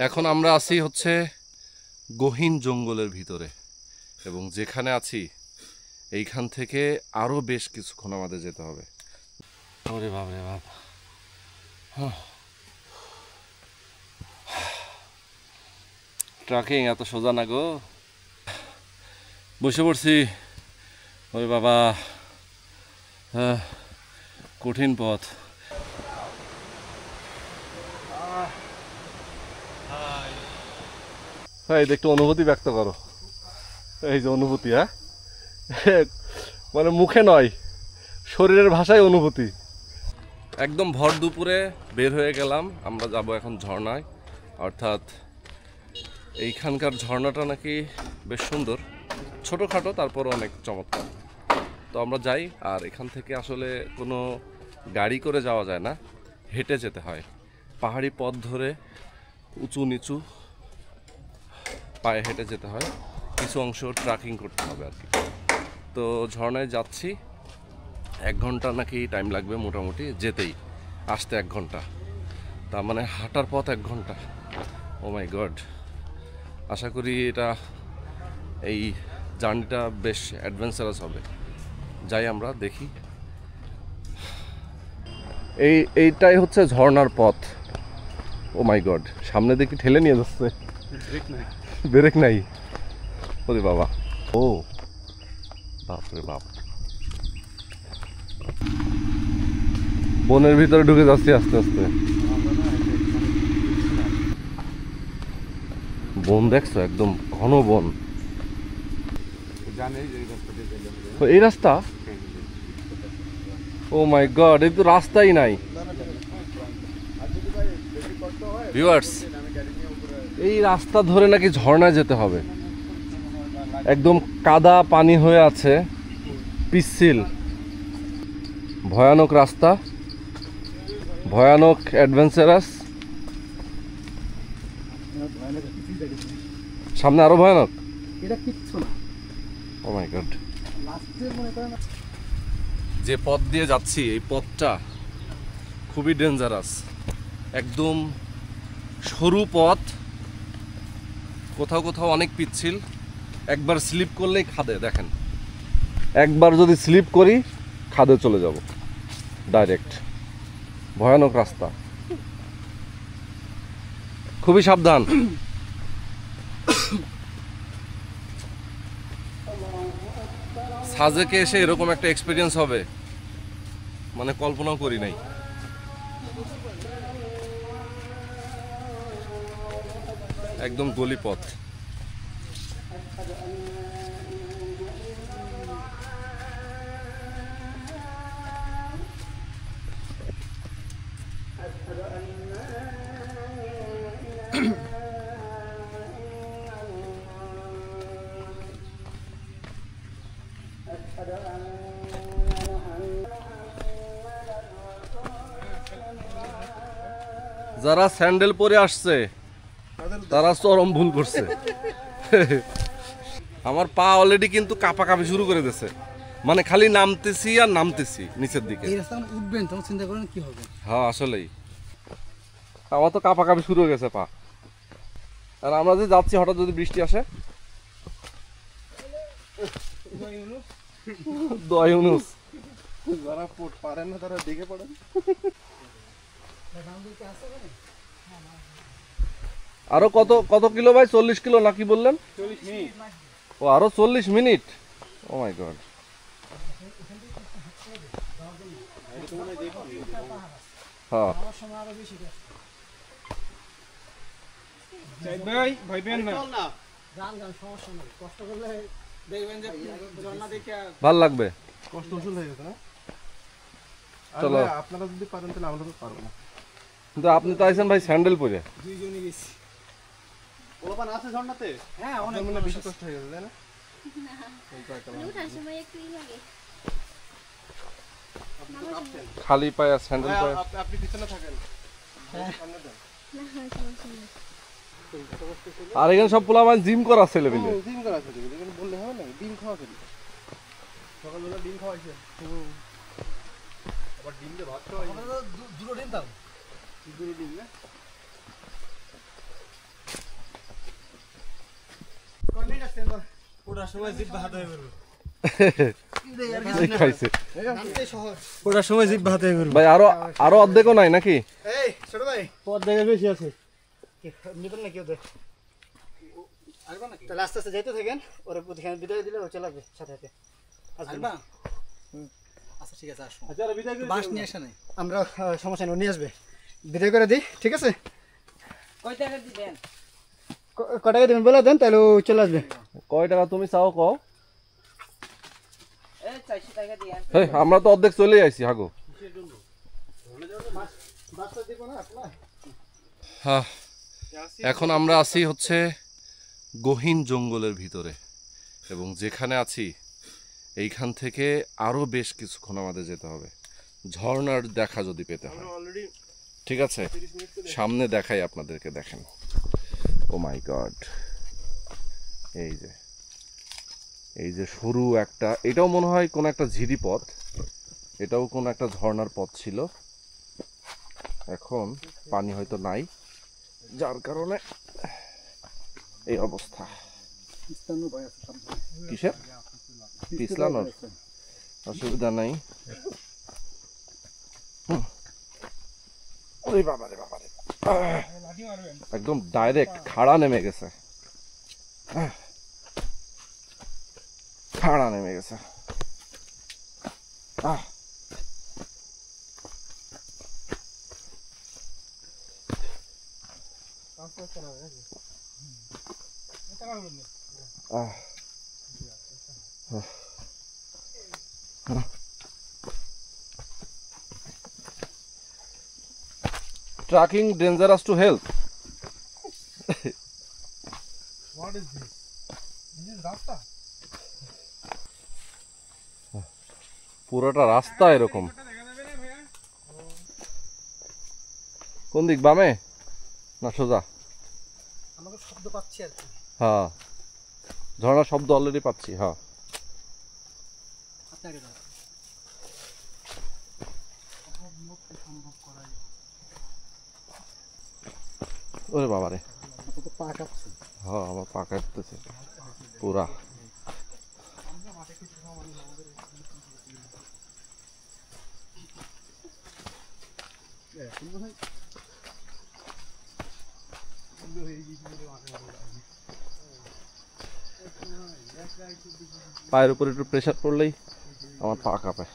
এখন আমরা আছি হচ্ছে গহীন জঙ্গলের ভিতরে, এবং যেখানে আছি এইখান থেকে আরো বেশ কিছুক্ষণ আমাদের যেতে হবে। ওরে বাপ রে বাপ, ট্রাকিং এত সোজা না গো। বসে পড়ছি। ওরে বাবা, কঠিন পথ। হ্যাঁ, একটু অনুভূতি ব্যক্ত করো। এই যে অনুভূতি, হ্যাঁ, মানে মুখে নয়, শরীরের ভাষায় অনুভূতি। একদম ভর দুপুরে বের হয়ে গেলাম। আমরা যাব এখন ঝর্ণায়, অর্থাৎ এইখানকার ঝর্ণাটা নাকি বেশ সুন্দর, ছোটোখাটো, তারপরও অনেক চমৎকার। তো আমরা যাই। আর এখান থেকে আসলে কোনো গাড়ি করে যাওয়া যায় না, হেঁটে যেতে হয়। পাহাড়ি পথ ধরে উঁচু নিচু পায়ে হেঁটে যেতে হয়, কিছু অংশ ট্রাকিং করতে হবে আর কি। তো ঝর্ণায় যাচ্ছি। 1 ঘন্টা নাকি টাইম লাগবে মোটামুটি যেতেই, আসতে 1 ঘন্টা, তার মানে হাঁটার পথ 1 ঘন্টা। ও মাই গড, আশা করি এই জার্নিটা বেশ অ্যাডভেঞ্চারাস হবে। যাই আমরা দেখি। এইটাই হচ্ছে ঝর্ণার পথ। ও মাই গড, সামনে দেখি ঠেলে নিয়ে যাচ্ছে, ব্রেক নাই। ওরে বাবা, ও বাপরে বাপ, বনের ভিতরে ঢুকে যাচ্ছি আস্তে আস্তে। বন দেখছো, একদম ঘন বন। এই রাস্তা, ও মাই গড, এই তো রাস্তাই নাই। ভিউয়ার্স, এই রাস্তা ধরে নাকি ঝর্ণায় যেতে হবে। একদম কাদা পানি হয়ে আছে, পিচ্ছিল, ভয়ানক রাস্তা, ভয়ানক অ্যাডভেঞ্চারাস। সামনে আরো ভয়ানক। ও মাই গড, যে পথ দিয়ে যাচ্ছি এই পথটা খুবই ডেঞ্জারাস। একদম সরু পথ, কোথাও কোথাও অনেক পিচ্ছিল। একবার স্লিপ করলেই খাদে, দেখেন, একবার যদি স্লিপ করি খাদে চলে যাব ডাইরেক্ট। ভয়ানক রাস্তা, খুবই সাবধান। সাজেকে এসে এরকম একটা এক্সপিরিয়েন্স হবে মানে কল্পনাও করি নাই। একদম গলি পথ। যারা স্যান্ডেল পরে আসছে তারা চরম ভুল করছে। আমার পা অলরেডি কিন্তু কাঁপাকাঁপি শুরু করে দিয়েছে, মানে খালি নামতেছি আর নামতেছি নিচের দিকে। উঠবেন তখন চিন্তা করেন কি হবে। হ্যাঁ আসলেই, আমার তো কাঁপাকাঁপি শুরু হয়ে গেছে পা। আর আমরা যে যাচ্ছি, হঠাৎ যদি বৃষ্টি আসে। দয় ইউনুস, যারা পারেন না তারা দেখে পড়েন। আরো কত কিলো ভাই? 40 কিলো নাকি বললেন? 40 মিনিট। ও আরো 40 মিনিট। ও মাই গড। হ্যাঁ ভাল লাগবে। কষ্ট উসুল হয়ে গেছে না? চলো, আপনারা যদি পারেন তাহলে আমরা তো পারবো না। কিন্তু আপনি তো আইছেন ভাই স্যান্ডেল পরে। দুইজনই গেছি। ওলাপান আছে ঝর্ণাতে? হ্যাঁ, অনেক মনে বেশি কষ্ট হয়ে গেছে তাই না? ওঠার সময় একটু লাগে। খালি পায়ে স্যান্ডেল পরে আপনি পিছনে থাকেন। সামনে দেন। না হয় সমস্যা নেই। আর এখানে সব পোলাপান জিম করা ছেলে মিলে। জিম করা ছেলে মিলে, এখানে বললে হবে না, ডিম খাওয়া ছেলে। সকালবেলা ডিম খাওয়াইছে। আবার ডিম দিয়ে ভাত খাওয়াইছে। দুটো ডিম দাও। দুটো ডিম না? এই খাইছে ওটার সময় জিভ ভাতে করবো ভাই, আরো আরো অর্ধেকও নাই নাকি? এই ছোট ভাই পথ দেখে বেশি আছে নিবেন না কেউ দেখ তাহলে আস্তে আস্তে যাইতে থাকেন ওরা প্রতিখানে বিদায় দিলে ও চলে আসবে সাথে সাথে আসবে। আচ্ছা ঠিক আছে আসো বাস নিয়ে আসা নাই আমরা সমস্যা নেই ও নিয়ে আসবে বিদায় করে দিই ঠিক আছে কয় টাকা দিবেন? ক টাকা দেবেন বলে দেন তাহলে ও চলে আসবে কয় টাকা তুমি চাও কও? এই 400 টাকা দিয়েন। হেই, আমরা তো অর্ধেক চলেই আইছি হাগো। হ্যাঁ, এখন আমরা আছি হচ্ছে গহীন জঙ্গলের ভিতরে, এবং যেখানে আছি এইখান থেকে আরো বেশ কিছুক্ষণ আমাদের যেতে হবে ঝর্ণার দেখা যদি পেতে হয়। ঠিক আছে, সামনে দেখাই আপনাদেরকে, দেখেন। ও মাই গড, এই যে সরু একটা, এটাও মনে হয় কোন একটা ঝিরি পথ, এটাও কোন একটা ঝর্ণার পথ ছিল। এখন পানি হয়তো নাই, যার কারণে এই অবস্থা। কিসের পিছলানোর অসুবিধা নাই। ওরে বাবারে বাবারে, একদম ডাইরেক্ট খাড়া নেমে গেছে, খাড়া নেমে গেছে। Tracking dangerous to health. What is this? This is রাস্তা পুরোটা রাস্তা এরকম। কোন দিক, বামে না সোজা? আমাকে শব্দ পাচ্ছি আর কি। হ্যাঁ, ঝর্ণার শব্দ অলরেডি পাচ্ছি। হ্যাঁ, আপনাকে দাও ওরে বাবারে, তো পা কাঁপছে। হ্যাঁ আমার পা কাটতেছে পুরা। পায়ের উপর একটু প্রেসার পড়লেই আমার পা কাঁপে।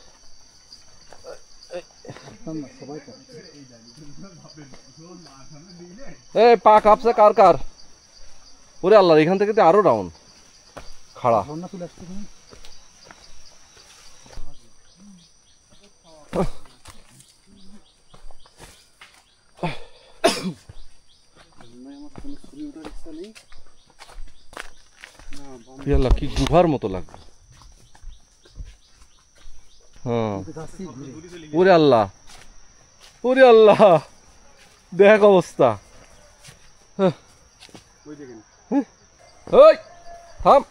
এই পা কাঁপছে কার কার? ওরে আল্লাহ, এখান থেকে তো আরো ডাউন, খাড়া। আল্লাহ, কি গুহার মতো লাগবে। হ্যাঁ, ওরে আল্লাহ, ওরে আল্লাহ, দেখ অবস্থা। ওই থাম,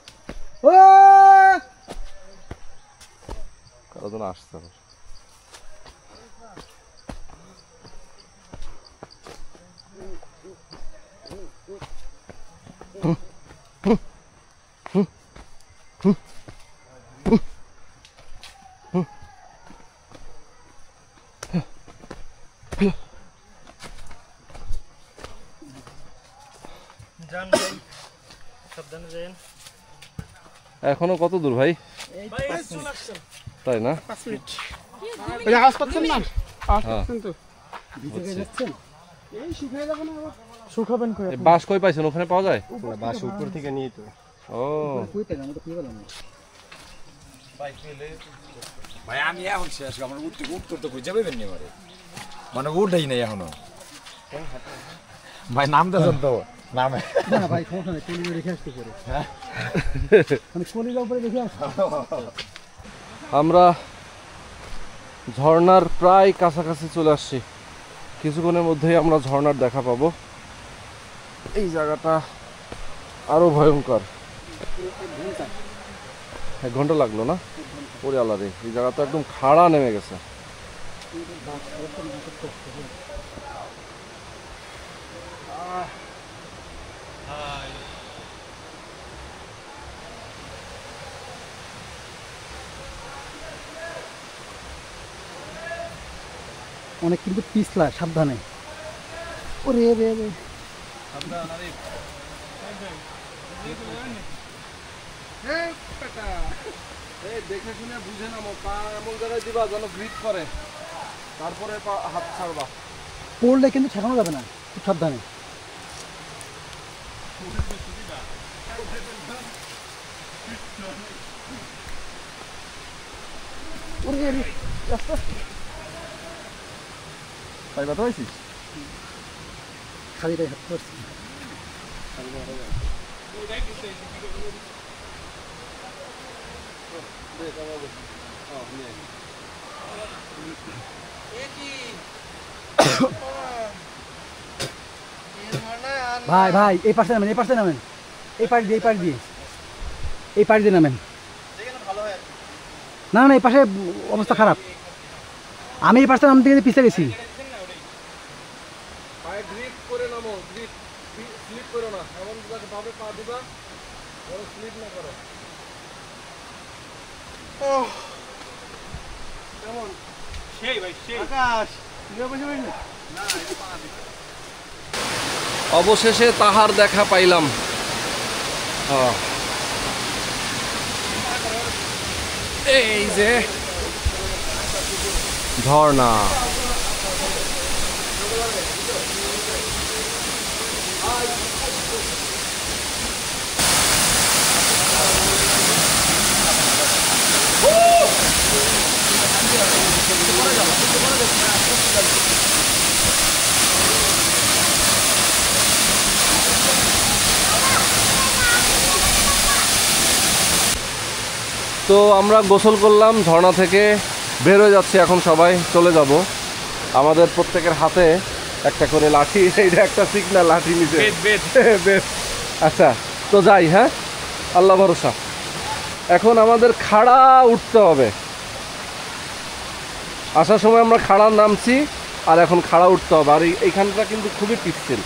কারো আসতে হবে। এখনো কত দূর ভাই? তাই না? আওয়াজ পাচ্ছেন না? আওয়াজ পাচ্ছেন তো? ভিজে যাচ্ছেন? এই শুকিয়ে যাবে না আবার? শুকাবেন কই? বাঁশ কই পাইছেন? ওখানে পাওয়া যায়? বাঁশ উপর থেকে নিয়ে তো। ও কইতে না, আমরা তো কি বললাম? ভাই আমি এখন শেষ, আমার উত্তর তো খুঁজে পাবেন নি আমারে, মানে উঠাই নাই এখনো। ভাই নাম দেন তো, নামে না ভাই সমস্যা নেই, কলিজা রেখে আসতে পারে। হ্যাঁ মানে কলিজা উপরে রেখে আসতে। আমরা ঝর্ণার প্রায় কাছাকাছি চলে আসছি, কিছুক্ষণের মধ্যেই আমরা ঝর্ণার দেখা পাবো। এই জায়গাটা আরো ভয়ঙ্কর। 1 ঘন্টা লাগলো না? ওরে আল্লাহ রে, এই জায়গা তো একদম খাড়া নেমে গেছে। অনেক কিন্তু পিছলা, সাবধানে। ওরে রে রে, দেখে শুনে বুঝে নামো, পা এমন জায়গায় দিবা যেন গ্রিপ করে, তারপরে হাত ছাড়বা। পড়লে কিন্তু ঠেকানো যাবে না, খুব সাবধানে। পাই ব্যথা হয়েছিস? খালিটাই হাত করছি। ভাই ভাই এই পাশে নামেন, এই পাশে নামেন, এই পাশ দিয়ে, এই পাশ দিয়ে, এই পাশ দিয়ে নামেন। না না, এই পাশে অবস্থা খারাপ। আমি এই পাশে নামতে গিয়ে পিছিয়ে গেছি। পায়ে গ্রিপ করে নামো, গ্রিপ, স্লিপ করো না, এমন ভাবে পা দিবা যেন স্লিপ না করো। কেমন সেই ভাই সেই আকাশ বসে বসে না, অবশেষে তাহার দেখা পাইলাম। এই যে ঝর্ণা, তো আমরা গোসল করলাম, ঝর্ণা থেকে বের হয়ে যাচ্ছি, এখন সবাই চলে যাব। আমাদের প্রত্যেকের হাতে একটা করে লাঠি, এইটা একটা সিগনাল, লাঠি নিচে বেশ। আচ্ছা তো যাই, হ্যাঁ, আল্লাহ ভরসা। এখন আমাদের খাড়া উঠতে হবে। আসার সময় আমরা খাড়া নামছি, আর এখন খাড়া উঠতে হবে। আর এইখানটা কিন্তু খুবই পিচ্ছিল,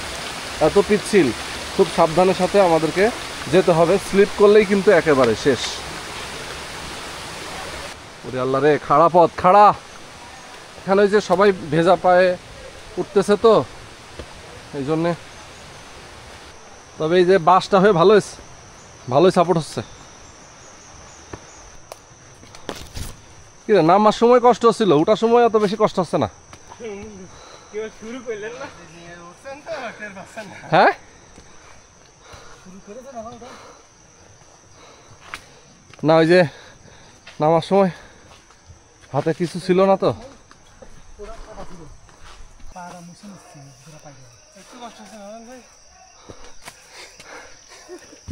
এত পিচ্ছিল, খুব সাবধানের সাথে আমাদেরকে যেতে হবে। স্লিপ করলেই কিন্তু একেবারে শেষ। ওরে আল্লাহ রে, খাড়া পথ, খাড়া। এখানে ওই যে সবাই ভেজা পায়ে উঠতেছে, তো এই জন্যে। তবে এই যে বাসটা হয়ে ভালোই সাপোর্ট হচ্ছে। কি রে, নামার সময় কষ্ট হচ্ছিল, ওঠার সময় এত বেশি কষ্ট হচ্ছে না। শুরু করলেন না? হ্যাঁ, না ওই যে নামার সময় হাতে কিছু ছিল না, তো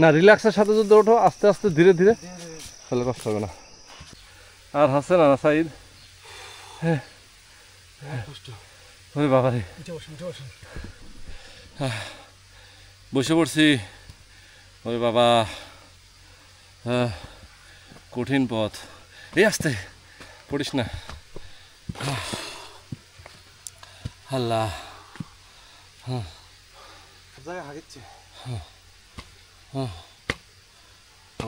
না, রিল্যাক্সের সাথে যদি ওঠো, আস্তে আস্তে ধীরে ধীরে, তাহলে কষ্ট হবে না। আর হাসছে না সাইদ? হ্যাঁ, ওরে বাবা রে, বসে পড়ছি। ওরে বাবা, হ্যাঁ, কঠিন পথ। এই আসতে পড়িস না, আল্লাহ। হ্যাঁ,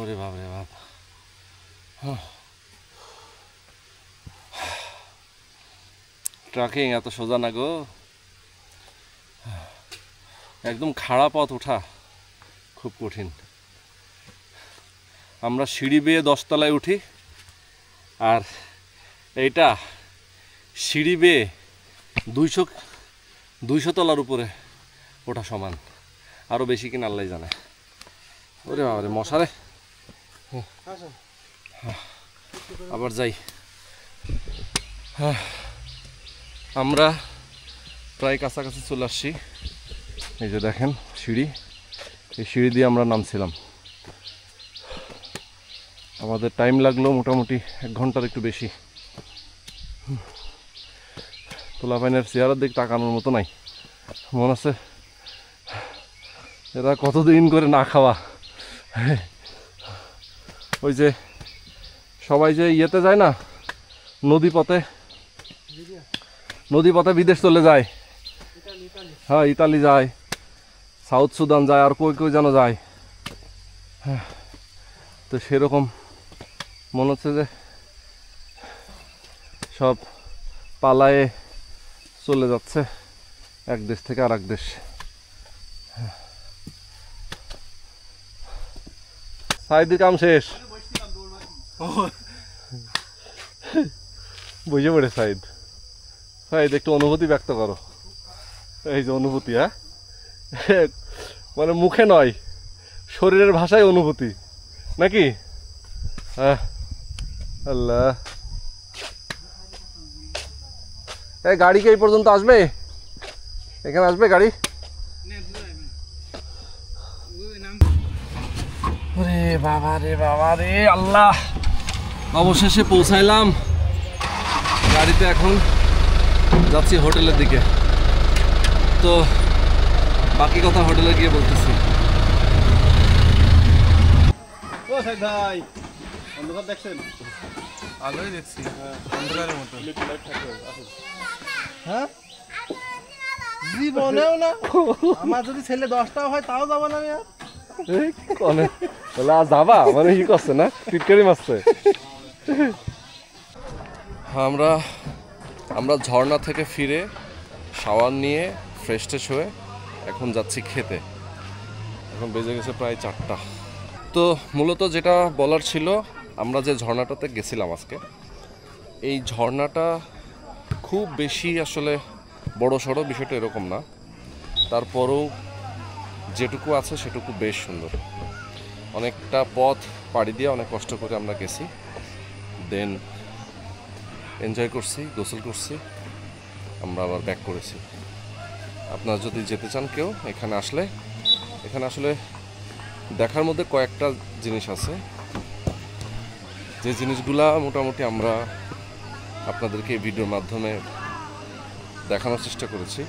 ওরে বাপ রে বাপ। ট্রাকিং এত সোজা না গো, একদম খাড়া পথ ওঠা খুব কঠিন। আমরা সিঁড়ি বেয়ে 10 তলায় উঠি, আর এইটা সিঁড়ি বেয়ে 200 তলার উপরে ওঠা সমান, আরও বেশি কিনা আল্লাহ জানে। ওরে বাবারে, মশারে। আবার যাই। আমরা প্রায় কাছাকাছি চলে আসছি। এই যে দেখেন সিঁড়ি, এই সিঁড়ি দিয়ে আমরা নামছিলাম। আমাদের টাইম লাগলো মোটামুটি 1 ঘন্টার একটু বেশি। পোলাপাইনের চেহারার দিক তাকানোর মতো নাই, মনে আছে এরা কতদিন করে না খাওয়া। ওই যে সবাই যে ইয়েতে যায় না, নদী পথে বিদেশ চলে যায়। হ্যাঁ, ইতালি যায়, সাউথ সুদান যায়, আর কই যেন যায়। হ্যাঁ, তো সেরকম মনে হচ্ছে যে সব পালায়ে চলে যাচ্ছে এক দেশ থেকে আর এক দেশ। সাইদের কাম শেষ, বুঝে পড়ে সাইদ। সাইদ একটু অনুভূতি ব্যক্ত করো। এই যে অনুভূতি, হ্যাঁ মানে মুখে নয়, শরীরের ভাষায় অনুভূতি নাকি? হ্যাঁ আল্লাহ, এই গাড়ি কি এই পর্যন্ত আসবে? এখানে আসবে গাড়ি? রে বাবা রে বাবা রে আল্লাহ, অবশেষে পৌঁছাইলাম গাড়িতে। এখন যাচ্ছি হোটেলের দিকে। তো বাকি কথা হোটেলে গিয়ে বলতেছি। ও সাইদ ভাই, অন্ধকার দেখছেন? আলোই দেখছি, অন্ধকারের মতো। হ্যাঁ, জীবনেও না। আমার যদি ছেলে 10টাও হয় তাও যাবো না আমি আর। যাবা মানে কি করছে না, টিটকারি মারছে। আমরা ঝর্ণা থেকে ফিরে শাওয়ার নিয়ে ফ্রেশ ট্রেশ হয়ে এখন যাচ্ছি খেতে। এখন বেজে গেছে প্রায় 4টা। তো মূলত যেটা বলার ছিল, আমরা যে ঝর্ণাটাতে গেছিলাম আজকে, এই ঝর্ণাটা খুব বেশি আসলে বড় সড়ো বিষয়টা এরকম না, তারপরেও যেটুকু আছে সেটুকু বেশ সুন্দর। অনেকটা পথ পাড়ি দিয়ে অনেক কষ্ট করে আমরা গেছি, দেন এনজয় করছি, গোসল করছি, আমরা আবার ব্যাক করেছি। আপনারা যদি যেতে চান কেউ, এখানে আসলে দেখার মধ্যে কয়েকটা জিনিস আছে, যে জিনিসগুলা মোটামুটি আমরা আপনাদেরকে এই ভিডিওর মাধ্যমে দেখানোর চেষ্টা করেছি।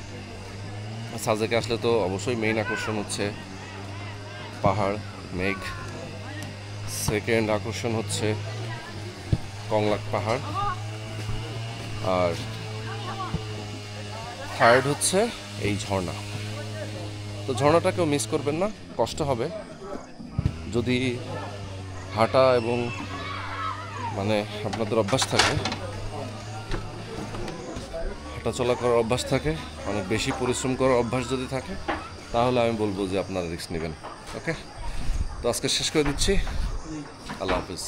সাজেকে আসলে তো অবশ্যই মেইন আকর্ষণ হচ্ছে পাহাড়, মেঘ। সেকেন্ড আকর্ষণ হচ্ছে কংলাক পাহাড়, আর থার্ড হচ্ছে এই ঝর্ণা। তো ঝর্ণাটা কেউ মিস করবেন না, কষ্ট হবে যদি হাঁটা এবং মানে আপনাদের অভ্যাস থাকে, হাঁটা চলা করার অভ্যাস থাকে, অনেক বেশি পরিশ্রম করার অভ্যাস যদি থাকে, তাহলে আমি বলবো যে আপনারা রিস্ক নেবেন। ওকে, তো আজকে শেষ করে দিচ্ছি। আল্লাহ হাফিজ।